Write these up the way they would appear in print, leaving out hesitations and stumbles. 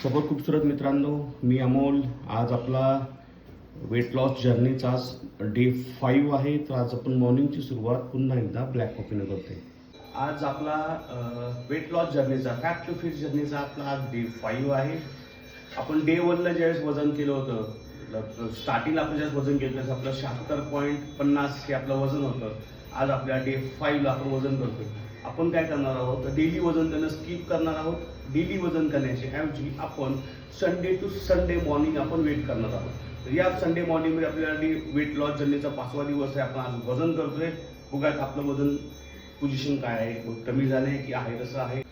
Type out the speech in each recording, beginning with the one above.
सफर खूबसूरत मित्रांनो, मी अमोल. आज आपला वेट लॉस जर्नीचा डे 5 आहे. तर आज आपण मॉर्निंगची सुरुवात पुन्हा एकदा ब्लॅक कॉफीने करतोय. आज आपला वेट लॉस जर्नीचा फॅट टू फिट जर्नीचा आपला आज डे 5 आहे. आपण डे 1ला ज्यावेळेस वजन केलं होतं, स्टार्टिंगला आपण ज्यावेळेस वजन केलं त्यावेळेस आपलं 76.50 हे आपलं वजन होतं. आज आपल्या डे 5ला आपण वजन करतोय. आपण काय करणार आहोत, डेली वजन करणं स्किप करणार आहोत. डेली वजन करण्याच्या ऐवजी आपण संडे टू संडे मॉर्निंग आपण वेट करणार आहोत. तर या संडे मॉर्निंगमध्ये आपल्याला वेट लॉस जर्नीचा 5वा दिवस आहे. आपण आज वजन करतोय. बघूयात आपलं वजन पोझिशन काय आहे, कमी झालंय की आहे तसं आहे.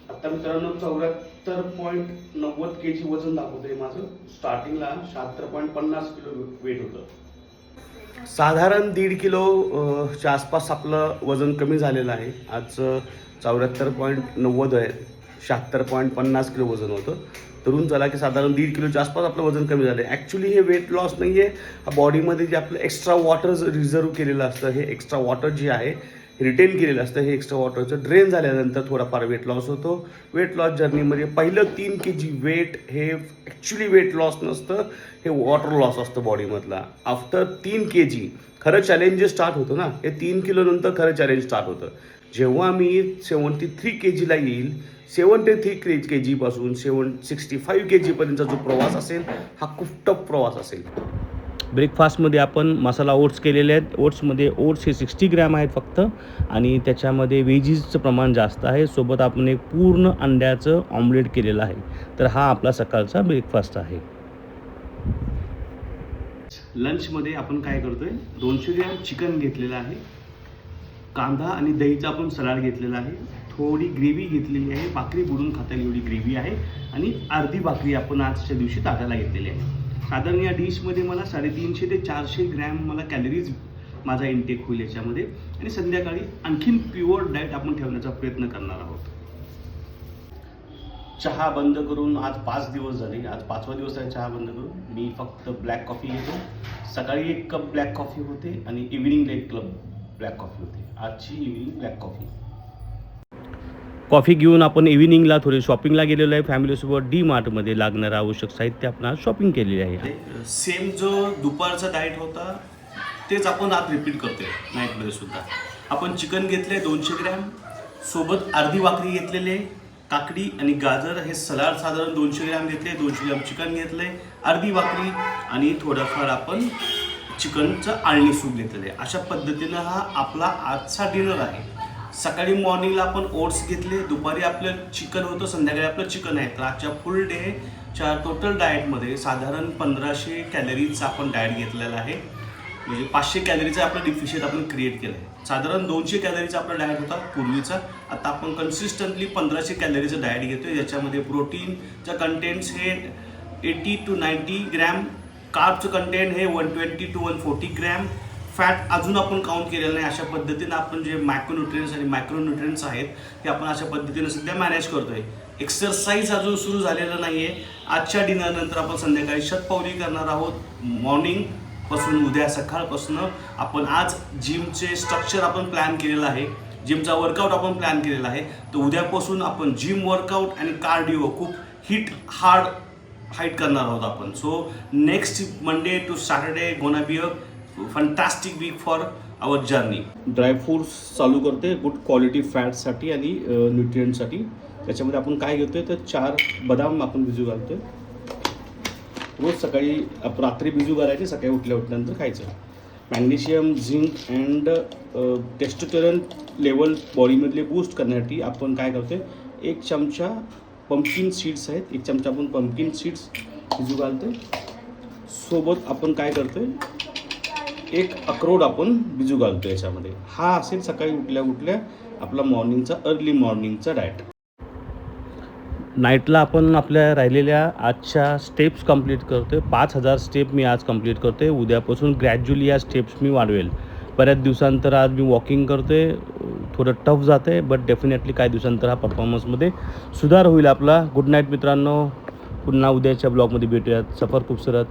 आता मित्रांनो 74.90 kg वजन दाखवतंय माझं. स्टार्टिंगला 76.50 किलो वेट होतं. साधारण 1.5 किलोच्या आसपास आपलं वजन कमी झालेलं आहे. आज 74.90 आहे. 76.50 किलो वजन होतं. तरुण झाला की साधारण 1.5 किलोच्या आसपास आपलं वजन कमी झालं आहे. ॲक्च्युली हे वेट लॉस नाही आहे. बॉडीमध्ये जे आपलं एक्स्ट्रा वॉटर रिझर्व केलेलं असतं, हे एक्स्ट्रा वॉटर जे आहे रिटेन केलेलं असतं, हे एक्स्ट्रा वॉटरचं ड्रेन झाल्यानंतर थोडाफार वेट लॉस होतो. वेट लॉस जर्नीमध्ये पहिलं 3 kg वेट हे ॲक्च्युली वेट लॉस नसतं, हे वॉटर लॉस असतं बॉडीमधला. आफ्टर 3 kg खरं चॅलेंज जे स्टार्ट होतं ना, हे 3 किलो नंतर खरं चॅलेंज स्टार्ट होतं. जेव्हा मी 73 kgला येईल, 73 kg पासून 65 kg पर्यंतचा जो प्रवास असेल हा खूप टफ प्रवास असेल. ब्रेकफास्टमध्ये आपण मसाला ओट्स केलेले आहेत. ओट्स हे 60 ग्रॅम आहेत फक्त, आणि त्याच्यामध्ये व्हेजीसचं प्रमाण जास्त आहे. सोबत आपण एक पूर्ण अंड्याचं ऑमलेट केलेलं आहे. तर हा आपला सकाळचा ब्रेकफास्ट आहे. लंचमध्ये आपण काय करतोय, 200 ग्रॅम चिकन घेतलेलं आहे. कांदा आणि दहीचा आपण सलाड घेतलेला आहे. थोडी ग्रेव्ही घेतलेली आहे, भाकरी बुडून खाता येईल एवढी ग्रेव्ही आहे. आणि अर्धी भाकरी आपण आजच्या दिवशी ताटाला घेतलेली आहे. साधारण या डिशमध्ये मला 350 ते 400 ग्रॅम मला कॅलरीज माझा इंटेक होईल याच्यामध्ये. आणि संध्याकाळी आणखीन प्युअर डाएट आपण ठेवण्याचा प्रयत्न करणार आहोत. चहा बंद करून आज 5 दिवस झाले. आज 5वा दिवस आहे चहा बंद करून. मी फक्त ब्लॅक कॉफी घेतो. सकाळी 1 कप ब्लॅक कॉफी होते आणि इव्हिनिंगला 1 कप ब्लॅक कॉफी होते. आजची इव्हिनिंग ब्लॅक कॉफी. कॉफी घेऊन आपण इव्हिनिंगला थोडी शॉपिंगला गेलेलो आहे. फॅमिलीसोबत DMartमध्ये लागणारं आवश्यक साहित्य आपण आज शॉपिंग केलेली आहे. सेम जो दुपारचा डाएट होता तेच आपण आज रिपीट करतोय नाईटमध्ये सुद्धा. आपण चिकन घेतले 200 ग्रॅम, सोबत अर्धी भाकरी घेतलेली आहे. काकडी आणि गाजर हे सलाड साधारण 200 ग्रॅम घेतले. 200 ग्रॅम चिकन घेतले, अर्धी भाकरी आणि थोडंफार आपण चिकनचं आळणी सूप घेतलेलं आहे. अशा पद्धतीनं हा आपला आजचा डिनर आहे. सकाळी मॉर्निंगला आपण ओट्स घेतले, दुपारी आपलं चिकन होतं, संध्याकाळी आपलं चिकन आहे. तर आजच्या फुल डेच्या टोटल डाएटमध्ये साधारण 1500 कॅलरीजचा आपण डाएट घेतलेला आहे. म्हणजे 500 कॅलरीचा आपलं डिफिशियंट आपण क्रिएट केलं आहे. साधारण 200 कॅलरीचा आपला डाएट होता पूर्वीचा. आता आपण कन्सिस्टंटली 1500 कॅलरीचं डाएट घेतो. याच्यामध्ये प्रोटीनचं कंटेंट्स हे 80 to 90 ग्रॅम, कार्बचं कंटेंट हे 120 to 140 ग्रॅम, फॅट अजून आपण काउंट केलेलं नाही. अशा पद्धतीनं आपण जे मॅक्रोन्युट्रिएंट्स आणि मायक्रोन्युट्रिएंट्स आहेत ते आपण अशा पद्धतीनं सध्या मॅनेज करतोय. एक्सरसाइज अजून सुरू झालेलं नाही आहे. आजच्या डिनरनंतर आपण संध्याकाळी शतपावली करणार आहोत. मॉर्निंगपासून उद्या सकाळपासून आपण आज जिमचे स्ट्रक्चर आपण प्लॅन केलेलं आहे. जिमचा वर्कआउट आपण प्लॅन केलेला आहे. तर उद्यापासून आपण जिम वर्कआउट आणि कार्डिओ खूप हाईट करणार आहोत आपण. So next Monday to Saturday gonna be a fantastic week for our journey. Dry fruits चालू करते गुड क्वालिटी फॅटसाठी आणि न्यूट्रिएंटसाठी. त्याच्यामध्ये आपण काय घेतोय तर 4 बदाम आपण भिजू घालतोय. रोज सकाळी रात्री भिजू घालायचे, सकाळी उठल्यानंतर खायचं. Magnesium, zinc and testosterone level बॉडीमधले बूस्ट करण्यासाठी आपण काय करतोय, 1 चमचा पंपकिन सीड्स आहेत, 1 चमचा आपण पंपकिन सीड्स भिजू घालतोय. सोबत आपण काय करतोय, 1 अक्रोड आपण भिजू घालतो याच्यामध्ये. हा असेल सकाळी उठल्या आपला मॉर्निंगचा अर्ली मॉर्निंगचा डाएट. नाईटला आपण आपल्या राहिलेल्या आजच्या स्टेप्स कंप्लीट करतोय. 5000 स्टेप मी आज कंप्लीट करतोय. उद्यापासून ग्रॅज्युअली या स्टेप्स मी वाढवेल. बऱ्याच दिवसांतर आज मी वॉकिंग करतोय. थोडं टफ जातं आहे, बट डेफिनेटली काही दिवसांतर हा परफॉर्मन्समध्ये सुधार होईल आपला. गुड नाईट मित्रांनो. पुन्हा उद्याच्या ब्लॉगमध्ये भेटूयात. सफर खूबसूरत.